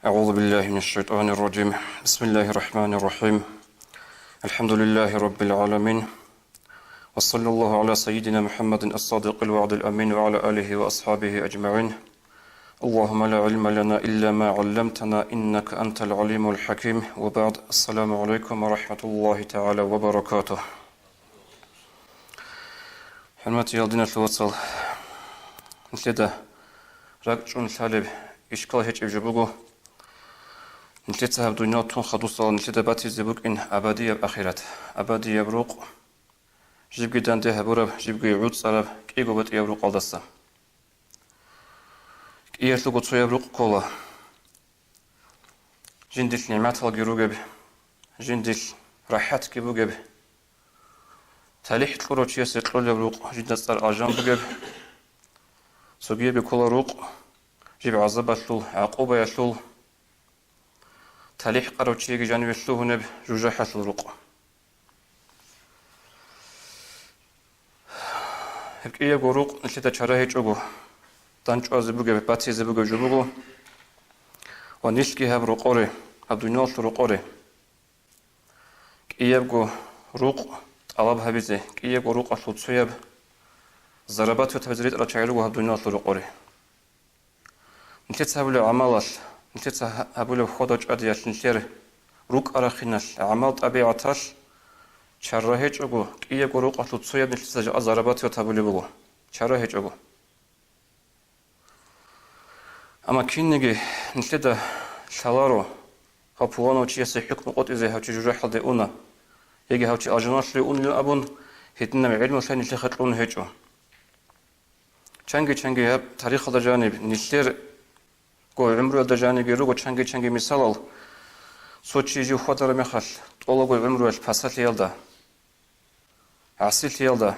أعوذ بالله من الشيطان الرجيم. بسم الله الرحمن الرحيم. الحمد لله رب العالمين، وصلى الله على سيدنا محمد الصادق الوعد الأمين وعلى آله وأصحابه أجمعين. اللهم لا علم لنا إلا ما علمتنا إنك أنت العليم الحكيم. وبعد، السلام عليكم ورحمة الله تعالى وبركاته. حرمتي يالدين الوصل نتلدا راكشون شالب إشكال هيك إجابوغو نتلتا بدنيا تون خدوصا نتلتا باتي زبوك إن أبدية بأخيرات أبدية بروق جيبكي دانده هبورب جيبكي عود صارب كيغو بات يبروق قلدسا كييرتلوغو تو يبروق كولا جندل نعمات الجروغب جندل راحات كيبوغب تاليح تلورو تشيس يطلول يبروق جندل صار أجان بوغب سوغيه بكولا روق جيب عذاب يطلول عقوبة يطلول تاليح قرو تشيغي جانب يطلول هنب جوجاحة الروق هكيه غروق نتلتا چراهي چوغو دانچو زبوغه باتي زبوغه جوبوغو ونيشكي هب روقوري عبدالنال روقوري كييبغو روق طلب هبيزه كييبغو روق اشوتسويب ضربات وتبذيرات رچايلو عبدالنال روقوري نتلتا هبلو عمالال نتلتا هبلو خودوچ ادياش نشير روق ارخينال عمال طبيعتاش چراهي چوغو كييبغو روق اشوتسويب نتلتا ضربات وتبليبغو چراهي چوغو أما كينيجي نتلدا شالارو هابوانو تشيس حكم قط إذا هاوتي جوجا حد أونا يجي هاوتي أجناش لأون لأبون هتنا معلم وشان نتلخطون هجو چنگي هاب تاريخ هذا جانب نتلر قو عمرو هذا جانب يروقو چنگي مثال سوتشي جو خاطر مخال طولا قو عمرو الباسات يلدا عسيل يلدا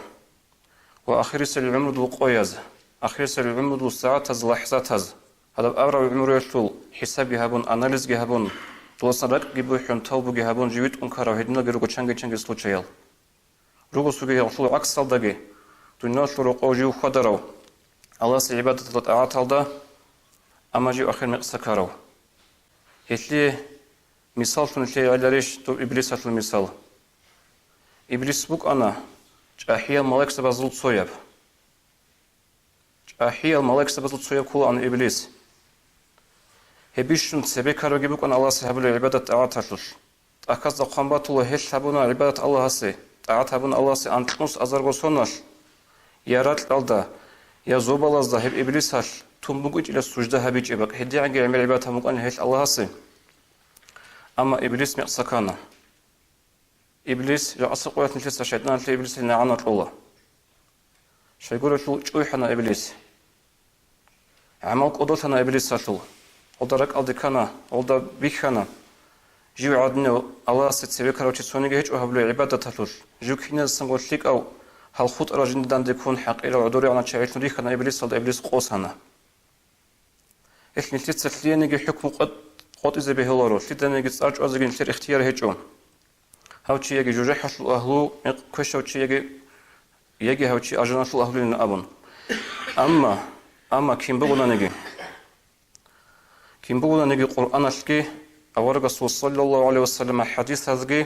وآخر سل العمر دو قويز آخر سل العمر دو ساعات هز لحظات هز هذا أبرع عمره يشتول حساب جهابون أناليز جهابون توصل رك جيبوا حنتاو جهابون جيوت أنكره هدنا جرو چنگ سلوچيال روغو سوغي يشتول عكس صدقي دنيا شلو قوجيو خدرو الله سعبادة الطاعات هذا أما جيو آخر مقصكارو يتلي مثال شنو على تو إبليس هتل مثال إبليس بوك أنا جاهيا ملك سبزل صويب جاهيا ملك سبزل صويب كل عن إبليس هبيشون سبيك هرو جيبوك أن الله سهبلو عبادة تعاتشوش أكاز دقنباتولو هش هبونا عبادة الله هسي تعات هبون الله سي أنتموس أزارغو سوناش يارات الألدا يا زوبالازدا هب إبليس هش تنبوغوش إلى سجدة هبيج إباك هدي عنجي عمل عبادة هموك أن هش الله هسي أما إبليس مقصكانا إبليس جا أصل قوات نتلسة شيطان نتلي إبليس لنعانات الله شايقولو شو جويحنا إبليس عمال قدوتنا إبليس هشو Олдарак алдикана, олда бихана. Жив адне Аллах сетсеве карочи сониге хеч оҳаблу ибадат талуш. Жив кинез санготлик ав халхут ражиндан декун хақира удури ана чаилтун рихана иблис алда иблис қосана. Эхни тицлиениге хукм қот изе бехоларо. Лиденеге царч азеген тер ихтияр хечо. Хавчи яги жуже хашлу ахлу квешавчи яги хавчи ажанашлу ахлу абун. Амма ким бугунанеге كم بقولنا نجي قرآن أشكي أورق صلى الله عليه وسلم حديث هذا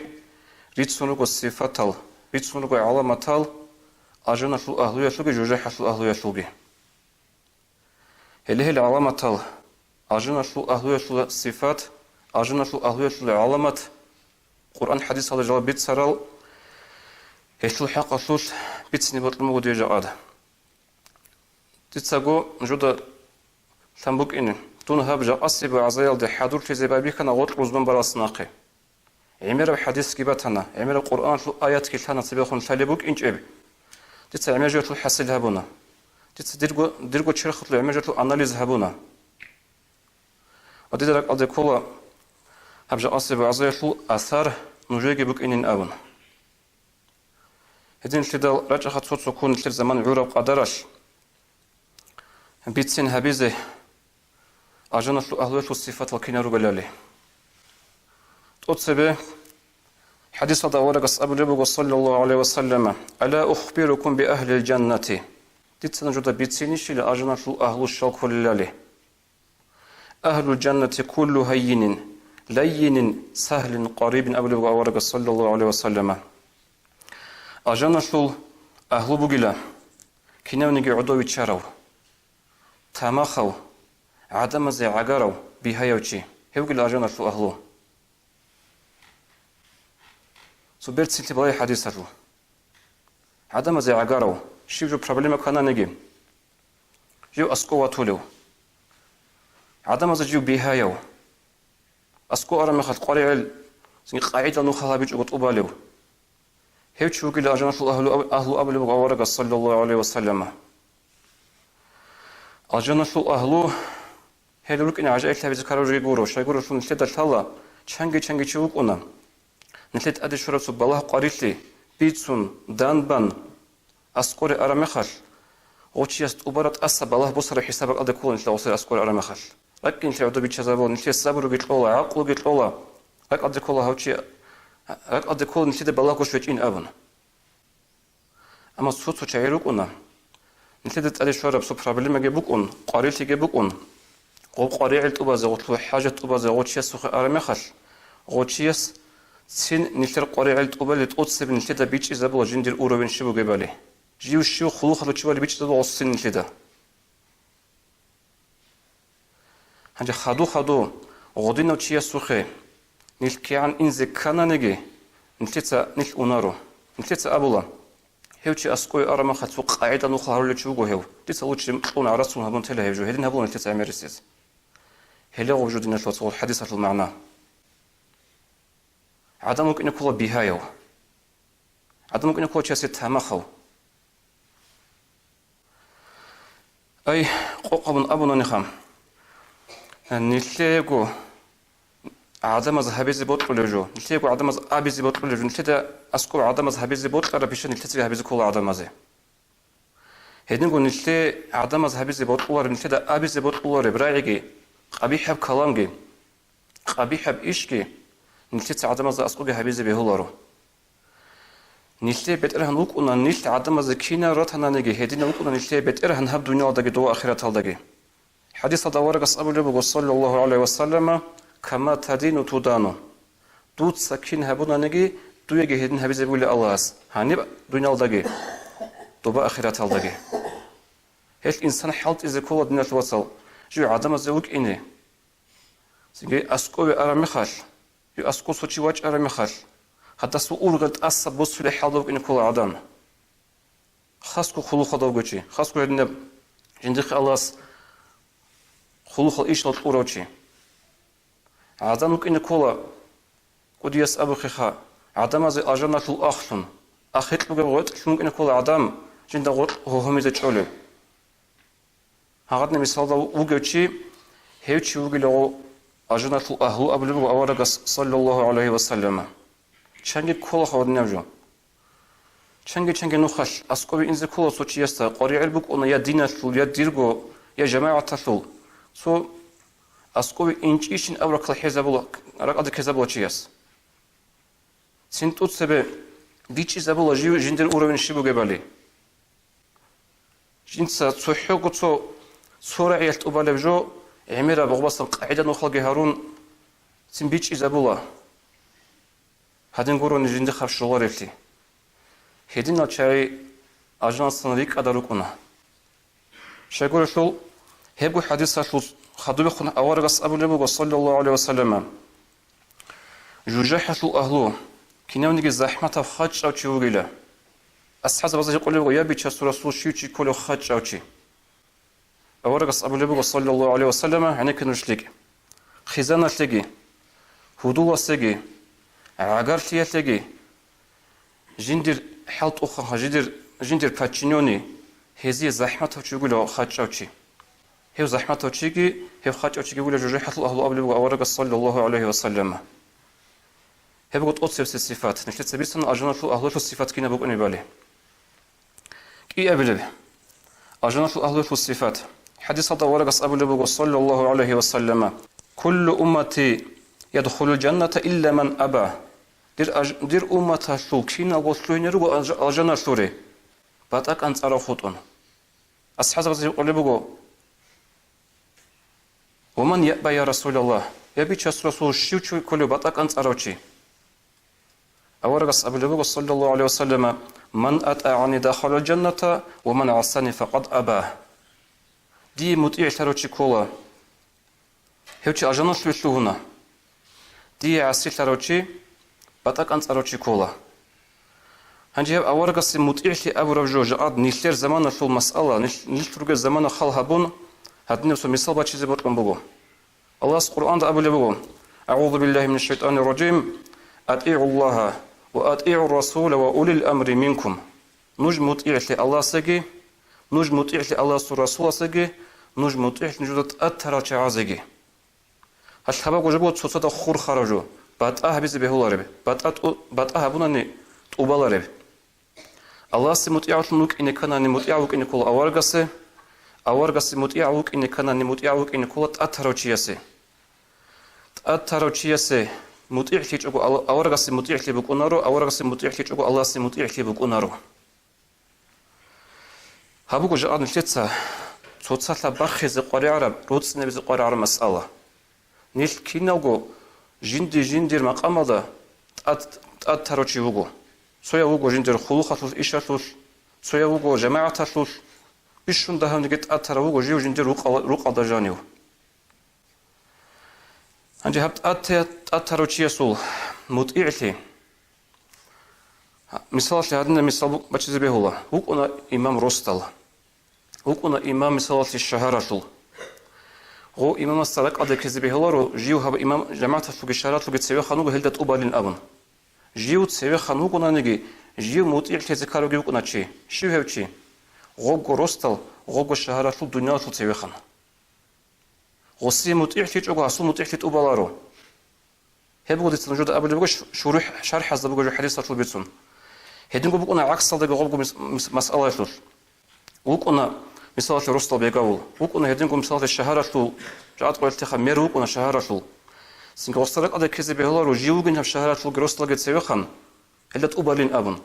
ريت سنوك الصفاتال ريت سنوك علاماتال أجنا شو أهلية شو جوجح شو أهلية شو هي العلاماتال أجنا شو أهلية شو صفات أجنا شو أهلية شو علامات قرآن حديث هذا جواب بيت سرال هشلو حق شوش بيت سنبات الموجود جاء تتساقو جودا ثمبوك إنه تون هبجا أصيب عزيال ده حضور في زبابي كنا غوت روزبان براسناقي عمر حديث كبتنا عمر القرآن شو آيات كلنا سبيخون شالبوك إنج أبي تتس عمر جوتو حسل هبونا تتس ديرغو تشرخت له عمر جوتو أناليز هبونا وديدرك أدي كولا هبجا أصيب عزيال شو أثار نجيجي بوك إنين أبونا هدين شدال رجع خط صوت سكون شل زمان عرب قدرش بيتسين هبيزه أجناش أهلوش الصفات وكينارو بلالي تقصبه حديث هذا ورق أبو جبل صلى الله عليه وسلم ألا أخبركم بأهل الجنة تتسنجد بيتسينيش إلى أجناش أهل الشوك لله أهل الجنة كل هين لين سهل قريب أبلغ أورق صلى الله عليه وسلم أجانا شل أهل بقلا كنا نجي عدو يتشارو تماخو عدم زي عقارو بهايوشي هيوغل أجانا شل أهلو سبرت سنتي بلاي حديثة عدم زي عقارو شو جو проблема كنا نجي جو أسكو واتولو عدم زي جو بهايو أسكو أرى مخال قريع قاعدة نخلا بيج وطوبالو هيك شو قيل أجناش أهل أبلغ أورق صلى الله عليه وسلم أجناش أهلو هذا لك إن عجائب تبي ذكروا يقولوا شو يقولوا شو نتلد الثلا شنجي شو قلنا نتلد أدي شرب سب الله قريتلي بيتسون دانبان أسكور أرى مخال وشي أبرت أصب الله بصر حسابك أدي كون نتلا وصير أسكور أرى مخال لكن نتلا عدو بيتشزابون نتلا الصبر بيتقولا عقل بيتقولا لك أدي كلها هوشي لك أدي كل نتلا بالله كوشويت إن أبن أما صوت شعيركونا نتلا أدي شرب سب problem جبوكون قريتلي جبوكون قريع تبازه وطلع حاجة تبازه وشي سخ أرى مخال وشي سين نتلا قريع تبالي تقصب نتلا بيتش إذا بلا جندير أوروين شبو جبالي جيو شيو خلوخ لو تشوالي بيتش تدو عصين نتلا هنجا خدو غدينا وشي سخه نلقي عن إنزي كنا نجي نتلا نل أونارو نتلا أبولا هيوشي أسكوي أرى ما خد سوق قاعدة نخلها ولا تشوجو هيو تسألوش مقون عرسون هبون تلا هيجو هدين هبون نتلا عمرسيز هلا وجود النشوة والحديثة المعنى عدم ممكن يكون بهايو عدم ممكن يكون شيء تهمخو أي قوقب أبونا نخام نتلاقو عدم ذهبي زبط ولجو نتلاقو عدم أبي زبط ولجو نتلاقو أسكو عدم ذهبي زبط على بيش نتلاقو ذهبي زكول عدم زي هدين قو نتلاقو عدم ذهبي زبط ولر نتلاقو أبي زبط ولر برايجي قبيح بكلامجي قبيح بإيشكي نتلاقو عدم ذا أسكو ذهبي زي بهولارو نتلاقو بترهن وقونا نتلاقو عدم ذا كينا راتنا نجي هدين وقونا نتلاقو بترهن هب دنيا دقي دوا آخرة هالدقي حديث دورق أصحاب النبي صلى الله عليه وسلم كما تدين تدانو دوت سكين هبونا نجي دو يجي هدين هبي زبول الله هاني دنيا دقي دوا آخرة هالدقي هل إنسان حالت إذا كل الدنيا توصل جو عدم زوج إني سيجي أسكو أرمخال يو أسكو سوتشي واج أرمخال حتى سو أورغت أصب بص في الحال إن كل عدم خاصكو خلو خدوجي خاصكو هدين جندخ الله خلوخ الإيش لطوروشي عدم ممكن كولا قد يسأب خخا عدم زي أجنة الأخلون أخيط لغة غوت ممكن كولا عدم جند غوت هو هم يزجولي هذا مثال ده وجوشي هيوشي وجلو أجنة الأهل أبلغ أورق صلى الله عليه وسلم شنجي كولا خود نجو شنجي نخش أسكوبي إنزي كولا سوتشي يستا قريع البوك أنا يا دينة يا ديرجو يا جماعة تفل سو أسكوبي إنشيشن أورق الحزب رقد كذب وشياس سنتوت سبب ديتشي زبلا جيو جندر أورين شبو جبالي جنسا تسوحو سو سورة عيلت أبالي بجو عميرة بغباص القاعدة نخلق هارون سنبيتشي زبلا هادين قرون جندر خاف شغل رفتي هدين نتشاري أجناس صنريك أداروكونا شاكور شول هبو حديثة شول خدوبي خون أورغس أبو النبي صلى الله عليه وسلم جوجاحة الأهلو كنا نيجي زحمة خاتش أو تشوغيلا أصحاب بعض يقولوا يا بيتش رسول شيء كله خاتش أو شيء أورغس أبو النبي صلى الله عليه وسلم يعني كنا نشلقي خزانة تلقي هدوء تلقي عقار تلقي جندر حالت أخرى جندر باتشينوني هذه زحمة تشوغيلا خاتش أو شيء هي زحمة توشيكي هي خاتش توشيكي ولا جريحة الله أبلغ أورق صلى الله عليه وسلم هي بقول أوصف الصفات نشلت سبيسنا أجنة الله الصفات كنا بقول نبالي كي أبلغ أجنة الله الصفات حديث هذا أورق أبلغ صلى الله عليه وسلم كل أمتي يدخل الجنة إلا من أبى دير أمة شو كنا قصلين يرجو أجنة سوري باتك أنت أرى خطون أصحاب يقول ومن يأبى يا رسول الله يبي تشاس رسول شيوچو كل بطاق أنت أروچي أورغس أبو لبوغ صلى الله عليه وسلم من أطاعني دخل الجنة ومن عصاني فقد أبى دي مطيع تروچي كولا هيوچي أجنان شلو هنا دي عصي تروچي بطاق أنت أروچي كولا هنجي أورغس مطيع أبو رجو جاد نيشلر زمان شو مسألة نيشترغ زمان خال هبون هادني سو مثال بچيزي بوتقن بوغو الله القرآن أبو لبوغ أعوذ بالله من الشيطان الرجيم أطيعوا الله وأطيعوا الرسول وأولي الأمر منكم نوج مطيع الله سجي نوج مطيع الله رسول سجي نوج مطيع نجود أترى شعازجي هالحباب وجبوا تصوت خور خرجوا باتأه بيز بهولارب باتأه بناني طوبالارب الله سمطيعك نوك إن كان نمطيعك إن كل أورغس مطيعك إن كان نمطيعك إن كل أترى شياسي أترى شياسي مطيع ليجو أورغس مطيع لبكونارو أورغس مطيع ليجو الله سمطيع لبكونارو هابوكو جان لتسا تصلا برخز قري عرب روتس نبز قري عرب مسألة نيل كينوغو جندير مقامدا أتروچي وغو سويا وغو جندير خلوخاتوس إشاتوس سويا وغو جماعتاتوس بيشون دهام نجت أتروغو جيو جندير روق دجانيو هنجي هبت أتروچي يسول مطيعتي مثال هذا مثال بچيز بهولا وقنا إمام رستل وقنا إمام مثال الشهرة شل هو إمام السلك أده كذب بهولا رو جيو هب إمام جماعة فوق الشهرة لو بتسوي خانوق هلدت أوبالين أبن جيو تسوي خانوق قنا نجي جيو مطيع تذكره جيو قنا شيء شو هو شيء غوغ رستل غوغ الشهرة شل دنيا شل تسوي خان غصي مطيع تيج أو غصو مطيع تيج أوبالارو هبغو ديت نجود أبو لبغش شرح حزب بغو حديث شل بيتون هدين قبقنا عكس صدق قبقو مسألة شل وقنا مثال رستل بيجاول وقنا هدين قم مثال الشهرة شل جات قلت خمير وقنا شهرة شل سنك وصلت أده كذب بهلا رجيو جن هالشهرة شل رستل جت سوي خان هلت أوبالين أبن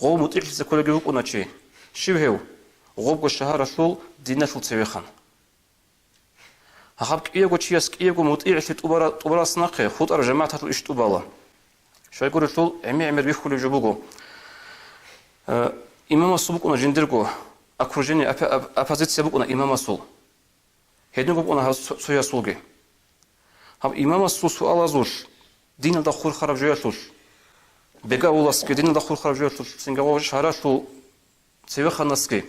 غو مطيع تذكره جيو قنا شيء شو هو غوب الشهرة شل دينا شل سوي خان هاب كيجو تشيس كيجو مطيع تبرا سناقه خود أرجمات هتل إيش تبالا شو يقول شل عمر بيخلي جبوجو إمام السبوك أنا جندركو أكرجني أفازت سبوك أنا إمام السول هيدنكو أنا سويا سولجي هم إمام السول سؤال زوج دين الدخول خرج جياتوش بقى والله سك دين الدخول خرج جياتوش سنجاوش هراشو سوي خناسكي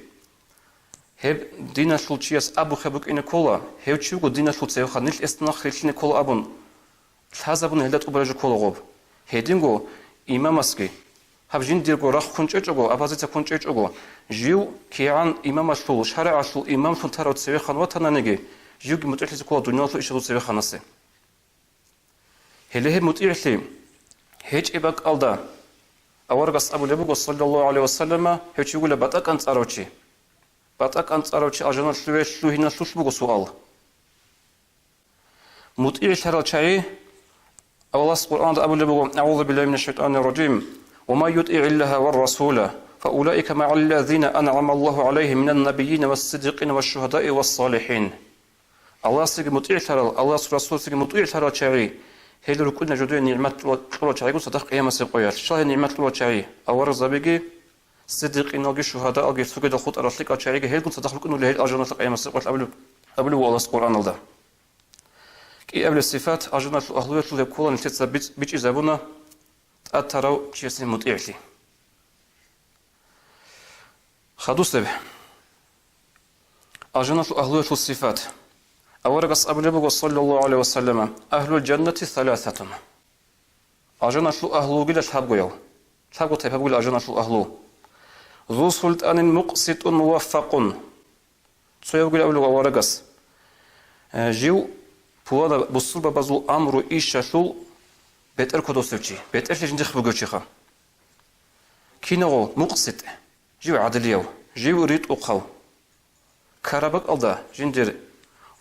هب دين السول تشيس أبو خبوك إن كولا هيو تشوفو دين السول سوي خنيل استناخ خليني كولا أبون تهذبون هلات أبرج كولا غوب هيدنكو إمام السكي هب جنديركو راح كونچچوغو أبازيت كونچچوغو جيو كيان إمام السول شرع السول إمام سول ترى تسوي خان وطنانجي جيو متعلس كولا دنيا سول إيش تسوي خانسه هله متعلسي هيج إباك ألدا أورغس أبو لبوغ صلى الله عليه وسلم هيج يقول باتاك أنت أروچي أجنال شلو هنا شلو بوغو سؤال متعلس هرالشاي الله القرآن أبو لبوغ أعوذ بالله من الشيطان الرجيم وما يطيع الله والرسول فأولئك مع الذين أنعم الله عليهم من النبيين والصديقين والشهداء والصالحين الله سيجي مطيع ترى الله رسول سيجي مطيع ترى شعري هي اللي كنا جدوا نعمة الله شعري قصة دقيقة قيامة سيقويات شاهد نعمة الله شعري أول زبيجي صديقين أو شهداء أو سجد الخط أرسلك شعري هي قصة دقيقة إنه له أجنة قيامة سيقويات قبل الله القرآن الله كي قبل الصفات أجنة الأهلية اللي كلها نتثبت بيجي زبونة أتراو شيء مطيعتي خدوس به أجنة الأهلية الصفات أورغس أبو لبوغ صلى الله عليه وسلم أهل الجنة ثلاثة أجنة الأهلو قيل تهبغيو تهبغو الأجنة الأهلو ذو سلطان مقسط موفق تسيبغو أبو أورغس جيو بوانا بصل ببازو أمر إيشاشو بيتر كودوسوچي بيتر جندخ بوغوچيخا كينو مقسط جيو عدليو جيو ريت اوقاو كارابك الدا جندر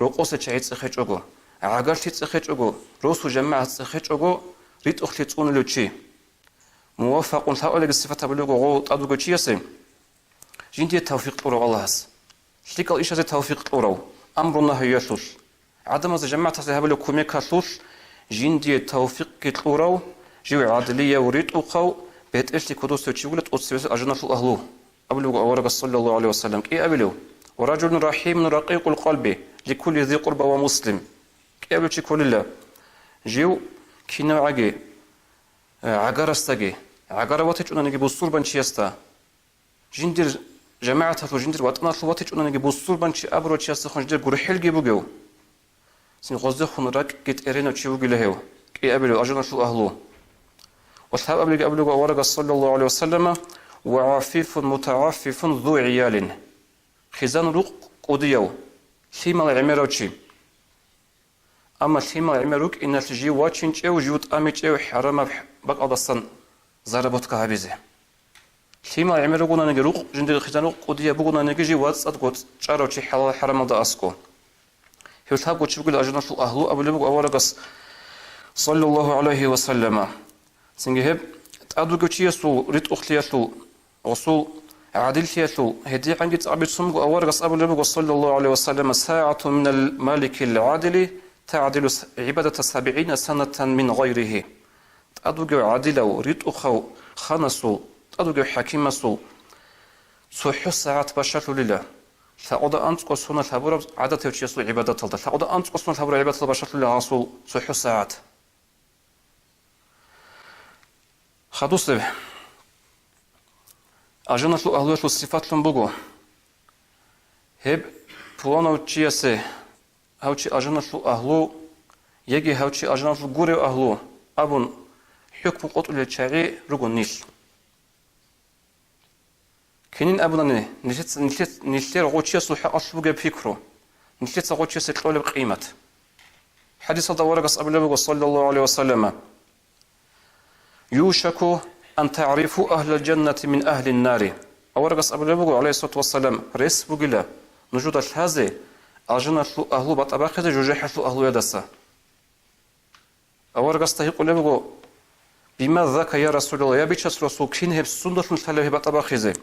روقوس چايت خچوغو عاغالتي خچوغو روسو جماعه خچوغو ريت اوخلي صونلوچي موفق تاولك الصفات بلوغو طادوغوچيسي جندي توفيق طورو الله ليكال ايشازي توفيق طورو امرنا هيشوش عدم از جماعة هبلو كومي كاتلوش جندي توفيق كتلوراو جيو عدلية وريت أقاو بيت إشتي كدوس تشيولت أتصبس أجنة الأهلو أبلو أورق صلى الله عليه وسلم كي أبلو ورجل رحيم رقيق القلب لكل ذي قربة ومسلم كي أبلو تشكول الله جيو كينا عجي عقارستاجي عقار واتج أنا نجي بوصور بنشيستا جندير جماعة هاتو جندير واتنا واتج أنا نجي بوصور بنشي أبرو تشيستا خنجدير قرحيل جيبو جو سين غزة خنراك كيت إرينا تشيو جلهيو كي أبلو أجنة الأهلو وصحاب أبلغ ورق صلى الله عليه وسلم وعفيف متعفف ذو عيال خزان روق قديو ثيما العمروشي أما ثيما العمروك إن الجي واتشنج أو جود أميج أو حرام بق أضصن زربت كهبزه ثيما العمروكنا نجي روق جند خزان روق قديو بقولنا نجي واتس أدقط شاروشي حلال حرام ده أسكو هيوثاب قد شبكي الأجنة الأهلو أبلغ ورق صلى الله عليه وسلم سنجهب تأدوك تيسو ريت أختيسو وصول عادل تيسو هدي عندي تعبير سمو أورغس أبو لبو صلى الله عليه وسلم ساعة من المالك العادل تعدل عبادة 70 سنة من غيره تأدوك عادل ريت أخو خانسو تأدوك حكيمسو صحو ساعات بشر لله ثعود أنت قصونا ثابور عادة تيسو عبادة الله ثعود أنت قصونا ثابور عبادة بشر لله رسول صحو ساعات خدوس به أجنة الأهلوة الصفات لنبغو هب بوانا وتشيسه هاوتشي أجنة الأهلو يجي هاوتشي أجنة الغوري أهلو أبون حكم قطع للشاعي رغو نيش كنين أبونا نشتر غوتشيسو حق أصلوغي بيكرو نشتر غوتشيسو تلولي بقيمة حديث الدوارق أبو صلى الله عليه وسلم يوشك أن تعرفوا أهل الجنة من أهل النار أورقس أبو لبغو عليه الصلاة والسلام رئيس بقلا نجود الحازي الجنة أهل بطباخذ جوجيحة أهل يدسا أورقس تهيق لبغو بما ذاك يا رسول الله يا بيتشس رسول كينه بسندة مثله بطباخذ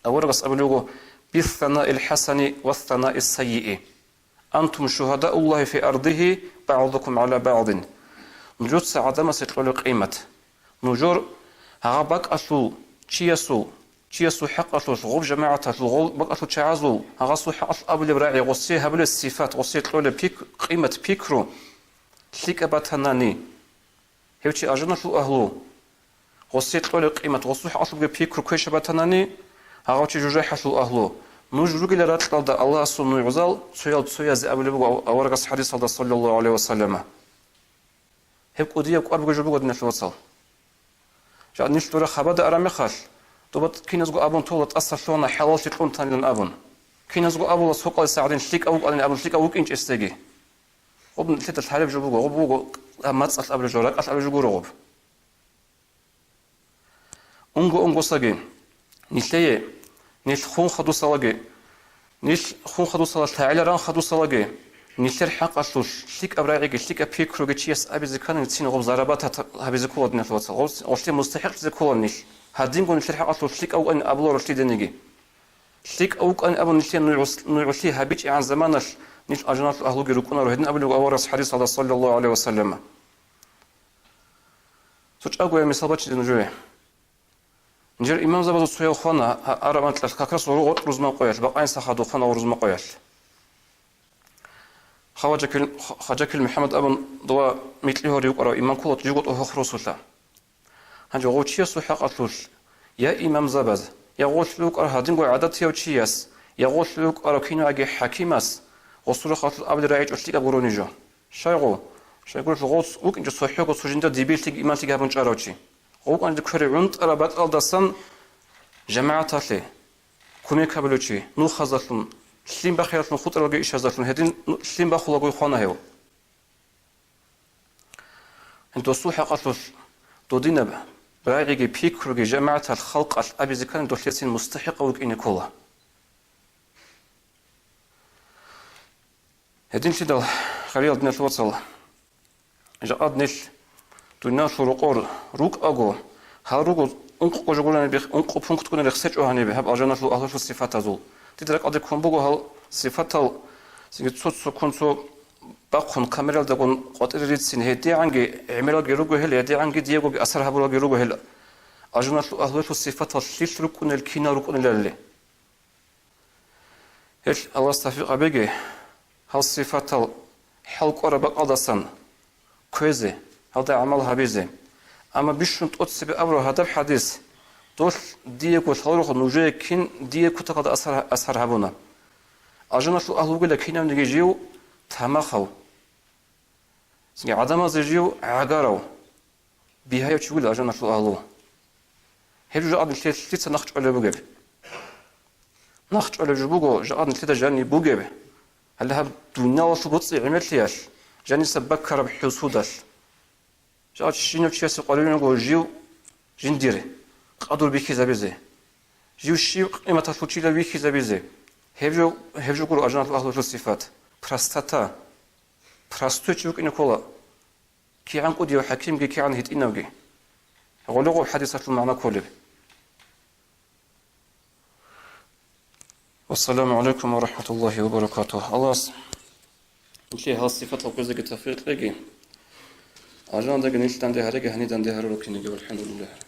أورقس أبو لبغو بالثناء الحسن والثناء السيء أنتم شهداء الله في أرضه بعضكم على بعض نجود سعادة ستلولي قيمة نجور هغبك أسو تشيسو حق أسو غوب جماعة غوب بك أسو تشعزو هغسو حق أسو أبو الإبراعي غسي هبل الصفات غسي تلولي بيك قيمة بيكرو سيك أباتناني هيوشي أجنة أهلو غسي تلولي قيمة غسو حق أسو بيكرو كويش أباتناني هغوشي جوجي حسو أهلو نجروك إلى راتل دا الله أسو نيغزال تسويل زي أبو الإبراعي أورغس حديث صلى الله عليه وسلم هيك قدية قرب جوجو دنا الوصل جاء نشتري خبر أرامي خاش دوبت كينز جو أبون طولت أصلنا حلال تكون تاني للأبون كينز جو أبو سوق الساعدين شليك أو قالين أبون شليك أو إنش استجي وبن تلت الحليب جوجو غبو ما تصل قبل جورك أصل جوجو رغب أنجو ساجي نشلي نش خون خدو سلاجي نش خون خدو سلاج تعالى ران خدو سلاجي نشتر حق أصلش شيك أبراعي شيك أبيك روجيتشيس أبي زكان نتسين غب زربات هبي زكول دنا الوصل غوشتي مستحق زكول نش هادين قون نشتر حق أصلش شيك أو أن أبلو رشتي دنيجي شيك أو أن أبو نشتي نعوشتي هبيج عن زمانش نش أجنات أهلو جروكونا روهدن أبلو أورس حديث صلى الله عليه وسلم سوتش أقوى مثابات نجوي نجر إمام زبادو سويا خوانا أرامات لكاكرس وروغ روزما قويش بقاين سخادو خوانا وروزما قويش خواجة محمد أبن دوا مثله ريقرأ إمام كلت جوجت أخرسولا هنجو غوتشيس وحق أطلوش يا إمام زبز يا غوت لوك أر هادين قوي عادات يوتشيس يا غوت لوك أر كينو أجي حكيمس غصور خاطر أبد رايج أشتيك أبوروني جو شايغو غوت وك إنجو صحيح وسجندا ديبيلتك إمام تيجي هبون شاروتشي غوك عند كوري عند أربعة ألدسان جماعة تالي كومي كابلوتشي نو خزاتلون سليم بخيراتون خطر لقي إيش هزاتون هدين سليم بخو لقي خانه هيو أنتو صوحة قتلوش دودينا براعي بيك رجي جماعة الخلق الأبي زكان دولتين مستحقة وكإني كلها هدين تدل خليل دنا الوصل جاء نش دونا شروقور روك أجو هاروجو أنقو جوجلنا بيخ أنقو بونكت كنا رخصت أهني بهب أجانا شو أهل شو صفات أزول تدرك أدي كون بقول هال صفات ال سيجت صوت سكون سو باقون كاميرا دقون قطر ريتسين هدي عنجي عمل جروجو هلا هدي عنجي ديجو بأثر هبوا جروجو هلا أجمع أهل الصفات الشيش ركون الكينا ركون اللي هل الله استفيق بيجي هالصفات حلق أربع أضسان كويزة هذا عملها بيزه أما بيشنت أتصب أبرو هذا الحديث دول ديجو ثورخ نوجي كين ديجو تقد أثر هبونا أجمع أهل وقول كينا نجيو تماخو عدم زيجيو عقارو بها يشوي أجمع أهلو هل جاء الثلاثة نخش على بوجب نخش على جبوجو جاء الثلاثة جاني بوجب هل هب دنيا وصبوت عملت ليش جاني سبكر بحسودش جاء الشيء نفسه سقالين يقول جيو جنديره قادر بيكي زبيزه جيو الشيء إما تفوتشي لبيكي زبيزه هبجو كل أجناس الله الصفات براستاتا براستوتشوك إن كلا كي عن قديو حكيم كي عن هيت إنوجي غلقوا حديثة المعنى كله والسلام عليكم ورحمة الله وبركاته الله نشي هالصفات القزة تفريط لقي أجناس دقنيش تندي هرقي هني تندي هرقي والحمد لله